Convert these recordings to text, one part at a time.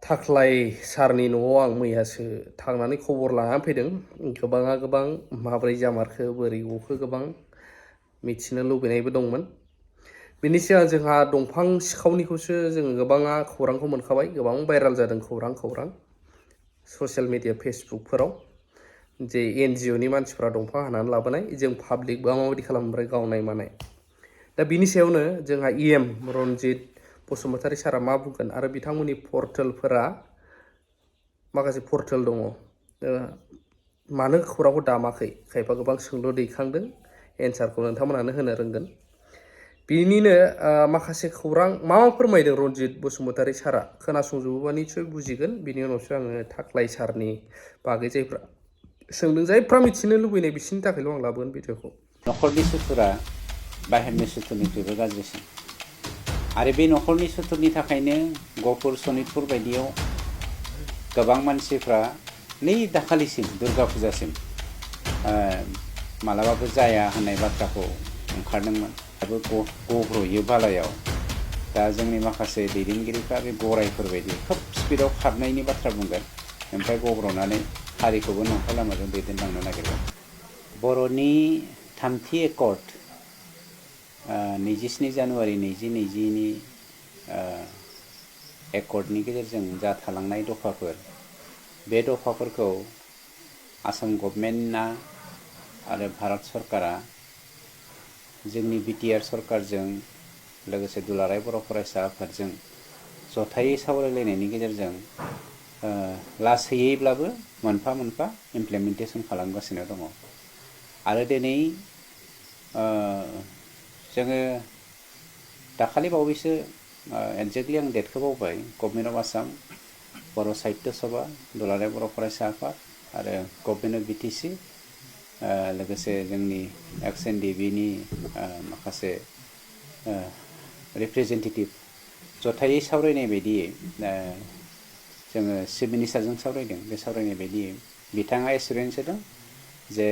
थाख्लाय सारनि न'आव आं मैयासो थांनानै खबर लानानै फैदों। गोबाङा गोबां माब्रै जामारखो बोरै गखो गोबां मिथिनो लुबैनायबो दंमोन। बिनि सिगां जोंहा दंफां सिखावनिखौसो जोङो गोबाङा खौरांखौ मोनखाबाय, गोबां भाइराल जादों खौरां ससियेल मिडिया फेसबुकफोराव जे NGOनि मानसिफ्रा दंफां हानानै लाबोनाय, जों पाब्लिकबा माबायदि खालामबाय गावनाय मानाय। दा बिनि सायावनो जोंहा EM रन्जित बसुमतारी सारा मा बुंगोन आरो बिथांमोननि पर्टेलफोरा माखासे पर्टेल दङ, मानो खौरांखौ दामाखै, खायफा गोबां सोंलु दैखांदों, एन्सारखौ नोंथांमोनानो होनो रोंगोन। बिनिनो माखासे खौरां मा फोरमायदों रन्जित बसुमतारी सारा खोनासंजोबोबा निसय बुजिगोन। बिनि उनावसो आङो थाख्लाय सारनि बागै जायफ्रा सोंदों, जायफ्रा मिथिनो लुबैनाय बिसोरनि थाखायल' आं लाबोगोन भिडिअखौ। न'खरनि सुथुरा बाहेरनि सुथुरनिख्रुइबो गाज्रिसिन आरो बे न'खरनि सुथुरनि थाखायनो गहपुर सनितपुर बायदियाव गोबां मानसिफ्रा नै दाखालिसिम दुर्गा फुजासिम मालाबाबो जाया होननाय बाथ्राखौ ओंखारदोंमोन। दाबो गब्र'यो बालायाव। दा जोंनि माखासे दैदेनगिरिफ्रा बे गरायफोरबायदि खोब स्पिडआव खारनायनि बाथ्रा बुंगोन, ओमफ्राय गब्र'नानै हारिखौबो नंखाय लामाजों दैदेनलांनो नागिरगोन। बर'नि थामथि एकर्ड 27 जानुवारि 2020नि एकर्डनि गेजेरजों जा थालांनाय दफाफोर, बे दफाफोरखौ आसाम गभर्नमेन्टआ आरो भारत सरकारा जोंनि BTR सरकारजों लोगोसे दुलाराय बर' फरायसा आफादजों जथायै सावरायलायनायनि गेजेरजों लासैयैब्लाबो मोनफा मोनफा इमप्लिमेन्टेसन खालामगासिनो दङ। आरो दिनै जोङो दाखालि बावैसो एक्जेक्टलि आं डेटखौ बावबाय, गभर्नमेन्ट अफ आसाम, बर' साहित्य सभा, दुलाराय बर' फरायसा आफाद आरो गभर्नमेन्ट अफ BTC लोगोसे जोंनि XNDBनि माखासे रिप्रेजेन्टेटिभ जथायै सावरायनाय बायदियै जोङो चिफ मिनिस्टारजों सावरायदों। बे सावरायनाय बायदियै बिथाङा एसुरेन्स होदों जे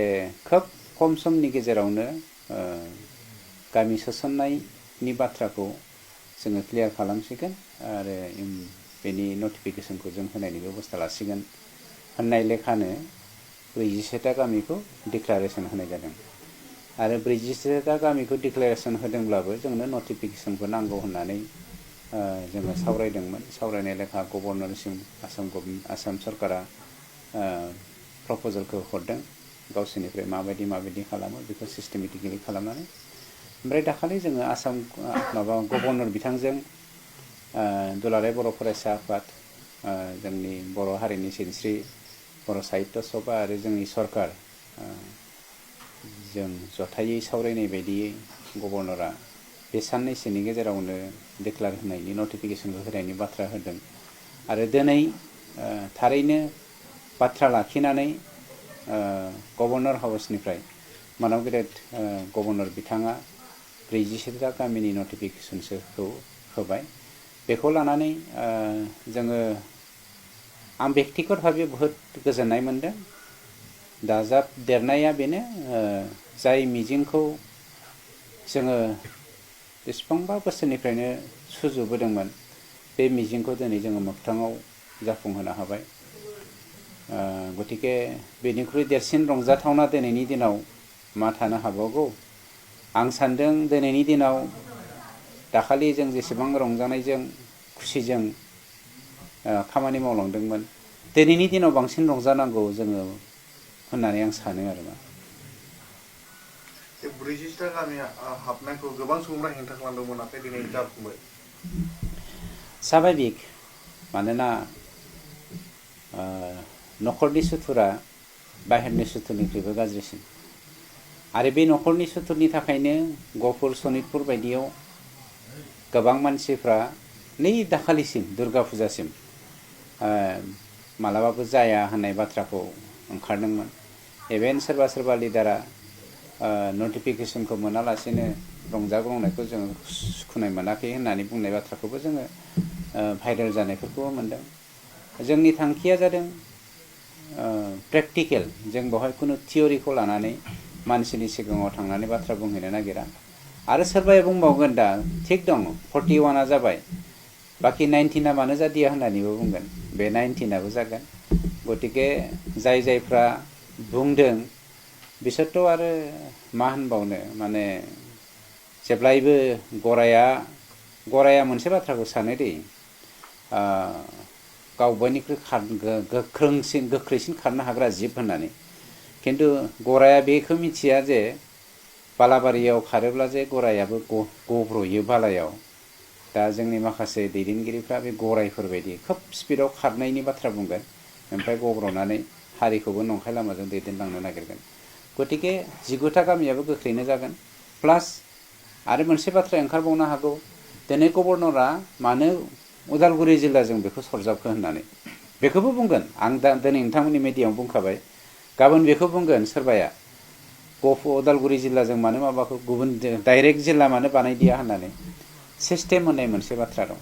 खोब खम समनि गेजेरावनो गामि सोसननायनि बाथ्राखौ जोङो क्लियार खालामसिगोन आरो बेनि नटिफिकेसनखौ जों होनायनि बेबस्था लासिगोन होननाय लेखानो 47टा गामिखौ डिक्लारेसन होनाय जादों। आरो 47टा गामिखौ डिक्लारेसन होदोंब्लाबो जोंनो नटिफिकेसनखौ नांगौ होननानै जोङो सावरायदोंमोन। सावरायनाय लेखा गभर्नरसिम आसाम सरकारा प्रप'जालखौ हरदों, गावसोरनिफ्राय माबायदि खालामो बेखौ सिस्टेमेटिकेलि खालामनानै। ओमफ्राय दाखालि जोङो आसाम गभर्नर बिथांजों दुलाराय बर' फरायसा आफाद, जोंनि बर' हारिनि सिनस्रि बर' साहित्य सभा आरो जोंनि सरकार जों जथायै सावरायनाय बायदियै गभर्नरा बे साननैसोनि गेजेरावनो डिक्लार होनायनि नटिफिकेसनखौ होनायनि बाथ्रा होदों। आरो दिनै थारैनो बाथ्रा लाखिनानै गभर्नर हाउसनिफ्राय मानाव गेदेर गभर्नर बिथाङा 47टा गामिनि नटिफिकेसनखौ होबाय। बेखौ लानानै जोङो आं बेक्तिगत भाबे बहुद गोजोननाय मोनदों। दाजाबदेरनाया बेनो, जाय मिजिंखौ जोङो बेसेबांबा बोसोरनिफ्रायनो सुजुबोदोंमोन, बे मिजिंखौ दिनै जोङो मोगथाङाव जाफुंहोनो हाबाय। गतिके बेनिख्रुइ देरसिन रंजाथावना दिनैनि दिनाव मा थानो हाबावगौ। आं सान्दों दिनैनि दिनाव दाखालि जों जेसेबां रंजानायजों खुसिजों खामानि मावलांदोंमोन, दिनैनि दिनाव बांसिन रंजानांगौ जोङो होननानै आं सानो आरोना। 47टा गामिया हाबनायखौ गोबां सुबुंफ्रा हेंथा खालामदोंमोन, नाथाय दिनै जाफुंबाय। स्वाभाबिक, मानोना न'खरनि सुथुरा बाहेरनि सुथुरनिख्रुइबो गाज्रिसिन आरो बे न'खरनि सुथुरनि थाखायनो गहपुर सनितपुर बायदियाव गोबां मानसिफ्रा नै दाखालिसिम दुर्गा फुजासिम मालाबाबो जाया होननाय बाथ्राखौ ओंखारदोंमोन। इभेन सोरबा लिडारा नटिफिकेसनखौ मोनालासेनो रंजाग्लांनायखौ जोङो सुखुनाय मोनाखै होननानै बुंनाय बाथ्राखौबो जोङो भाइरेल जानायफोरखौबो मोनदों। जोंनि थांखिया जादों प्रेक्टिकेल, जों बेवहाय खुनु थियरिखौ लानानै मानसिनि सिगाङाव थांनानै बाथ्रा बुंहैनो नागिरा। आरो सोरबाया बुंबावगोन दा थिग दं 41आ जाबाय, बाखि 19आ मानो जादिया होननानैबो बुंगोन। बे 19आबो जागोन गतिके जाय जायफ्रा बुंदों बिसोरथ' आरो मा होनबावनो माने जेब्लायबो गराया मोनसे बाथ्राखौ सानो दे गाव बयनिख्रुइ गोख्रैसिन खारनो हाग्रा जिब होननानै खिन्थु गराया बेखौ मिथिया जे बालाबारियाव खारोब्ला जे गरायाबो गब्र'यो बालायाव दा जोंनि माखासे दैदेनगिरिफ्रा बे गरायफोरबायदि खोब स्पिडआव खारनायनि बाथ्रा बुंगोन ओमफ्राय गब्र'नानै हारिखौबो नंखाय लामाजों दैदेनलांनो नागिरगोन गतिके 19टा गामियाबो गोख्रैनो जागोन प्लास आरो मोनसे बाथ्रा ओंखारबावनो हागौ दिनै गभर्नरा मानो उदालगुरि जिल्लाजों बेखौ सरजाबखो होननानै बेखौबो बुंगोन आं दा दिनै नोंथांमोननि मिडियायाव बुंखाबाय गाबोन बेखौ बुंगोन सोरबाया उदालगुरि जिल्लाजों मानो माबाखौ गुबुन डाइरेक्ट जिल्ला मानो बानायदिया होननानै सिस्टेम होननाय मोनसे बाथ्रा दं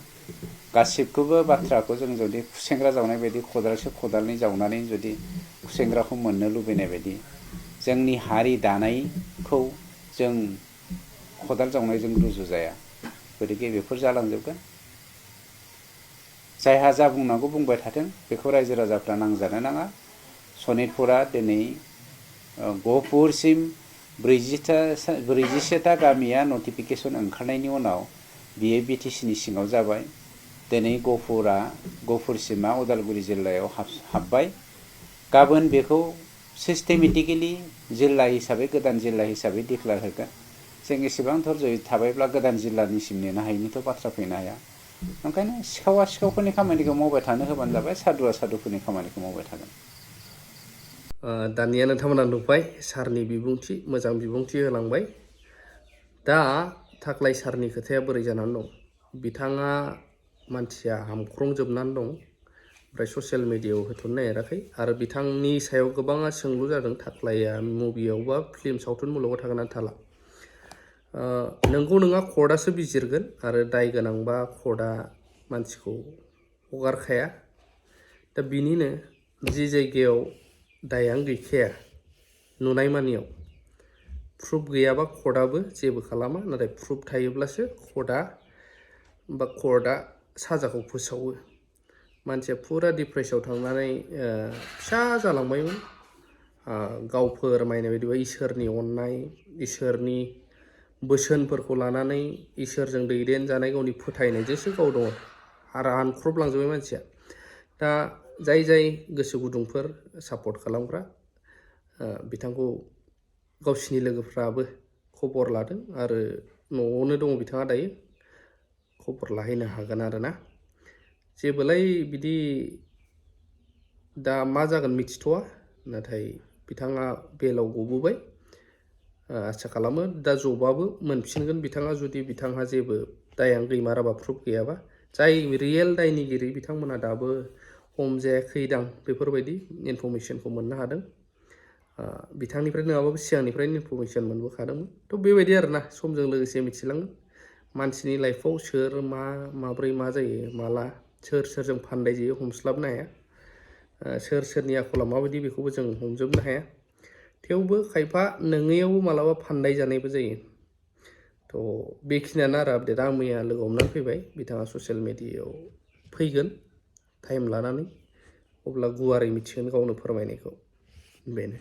गासिबखौबो बाथ्राखौ जों जुदि खुसेंग्रा जावनाय बायदि खदालनि जावनानै जुदि खुसेंग्राखौ मोननो लुबैनाय बायदि जोंनि हारि दानायखौ जों खदाल जावनायजों रुजुजाया गतिके बेफोर जालांजोबगोन जायहा जा बुंनांगौ बुंबाय थाथों बेखौ रायजो राजाफ्रा नांजानो नाङा सनितपुरा दिनै गहपुरसिम 47टा गामिया नटिफिकेसन ओंखारनायनि उनाव बियो बिटिसिनि सिङाव जाबाय दिनै गहपुरसिमा उदालगुरि जिल्लायाव हाबबाय गाबोन बेखौ सिस्टेमेटिकेलि जिल्ला हिसाबै गोदान जिल्ला हिसाबै डिक्लेयार होगोन जों एसेबां धैर्य थाबायब्ला गोदान जिल्लानिसिम नेनो हायिनिथ' बाथ्रा फैनो हाया ओंखायनो सिखावा सिखावफोरनि खामानिखौ मावबाय थानो होबानो जाबाय सादुआ सादुफोरनि खामानिखौ मावबाय थागोन दानिया नोंथांमोना नुबाय सारनि बिबुंथि मोजां बिबुंथि होलांबाय दा थाख्लाय सारनि खोथाया बोरै जानानै दं बिथाङा मानसिया हामख्रंजोबनानै दं ओमफ्राय ससियेल मिडियायाव होथ'नो नागिराखै आरो बिथांनि सायाव गोबाङा सोंलु जादों थाख्लाया मुभियाव बा फिल्म सावथुन मुलुगाव थागोन ना थाला नोंगौ नङा कर्टआसो बिजिरगोन आरो दाय गोनांबा कर्टआ मानसिखौ हगारखाया दा बिनिनो जि जायगायाव दायानो गैखाया नुनाय मानियाव प्रुफ गैयाबा कर्टआबो जेबो खालामा नाथाय प्रुफ थायोब्लासो कर्टआ साजाखौ फोसावो मानसिया फुरा डिप्रेसआव थांनानै फिसा जालांबायमोन गाव फोरमायनाय बायदिबा इसोरनि अननाय इसोरनि बोसोनफोरखौ लानानै इसोरजों दैदेनजानाय गावनि फोथायनायजोंसो गाव दङ आरो हानख्रबलांजोबबाय मानसिया दा जाय गोसो गुदुंफोर सापर्ट खालामग्रा बिथांखौ गावसिनि लोगोफ्राबो खबर लादों आरो न'आवनो दङ बिथाङा दायो खबर लाहैनो हागोन आरोना जेबोलाय बिदि दा मा जागोन मिथिथ'वा नाथाय बिथाङा बेलाव गबोबाय आसा खालामो दा जबाबो मोनफिनगोन बिथाङा जुदि बिथांहा जेबो दायानो गैमाराबा प्रुफ गैयाबा जाय रियेल दायनिगिरि बिथांमोना दाबो हमजायाखैदां बेफोरबायदि इनफरमेसनखौ मोननो हादों बिथांनिफ्राय नङाबाबो सिगांनिफ्रायनो इनफरमेसन मोनबोखादोंमोन थ' बेबायदि आरोना समजों लोगोसे मिथिलाङो मानसिनि लाइफआव सोर माब्रै मा जायो माला सोरजों फान्दाय जायो हमस्लाबनो हाया सोरनि आखला माबायदि बेखौबो जों हमजोबनो हाया थेवबो खायफा नोङैयावबो मालाबा फान्दाय जानायबो जायो थ' बेखिनियानो आरो आपडेट आं मैया लोगो हमनानै फैबाय बिथाङा ससियेल मिडियायाव फैगोन टाइम लानानै अब्ला गुवारै मिथिगोन गावनो फोरमायनायखौ बेनो